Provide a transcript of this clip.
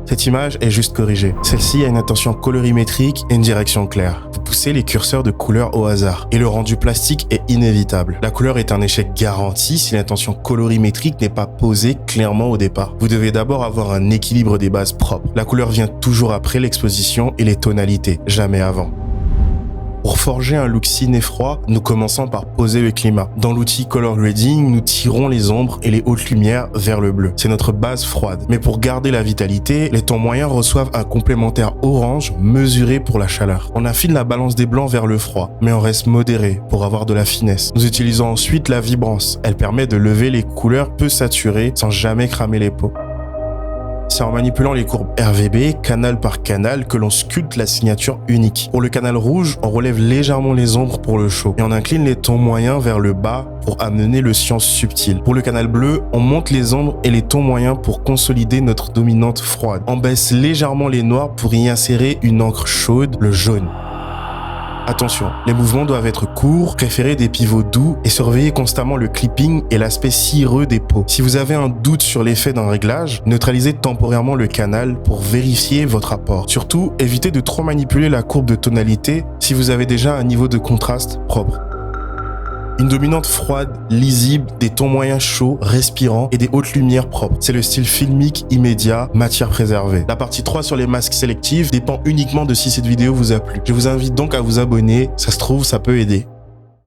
Cette image est juste corrigée. Celle-ci a une intention colorimétrique et une direction claire. Vous poussez les curseurs de couleur au hasard et le rendu plastique est inévitable. La couleur est un échec garanti si l'intention colorimétrique n'est pas posée clairement au départ. Vous devez d'abord avoir un équilibre des bases propres. La couleur vient toujours après l'exposition et les tonalités, jamais avant. Pour forger un look ciné-froid, nous commençons par poser le climat. Dans l'outil Color Grading, nous tirons les ombres et les hautes lumières vers le bleu. C'est notre base froide. Mais pour garder la vitalité, les tons moyens reçoivent un complémentaire orange mesuré pour la chaleur. On affine la balance des blancs vers le froid, mais on reste modéré pour avoir de la finesse. Nous utilisons ensuite la vibrance. Elle permet de lever les couleurs peu saturées sans jamais cramer les peaux. C'est en manipulant les courbes RVB, canal par canal, que l'on sculpte la signature unique. Pour le canal rouge, on relève légèrement les ombres pour le chaud et on incline les tons moyens vers le bas pour amener le cyan subtil. Pour le canal bleu, on monte les ombres et les tons moyens pour consolider notre dominante froide. On baisse légèrement les noirs pour y insérer une encre chaude, le jaune. Attention, les mouvements doivent être courts, préférez des pivots doux et surveillez constamment le clipping et l'aspect cireux des peaux. Si vous avez un doute sur l'effet d'un réglage, neutralisez temporairement le canal pour vérifier votre apport. Surtout, évitez de trop manipuler la courbe de tonalité si vous avez déjà un niveau de contraste propre. Une dominante froide, lisible, des tons moyens chauds, respirants et des hautes lumières propres. C'est le style filmique immédiat, matière préservée. La partie 3 sur les masques sélectifs dépend uniquement de si cette vidéo vous a plu. Je vous invite donc à vous abonner, ça se trouve, ça peut aider.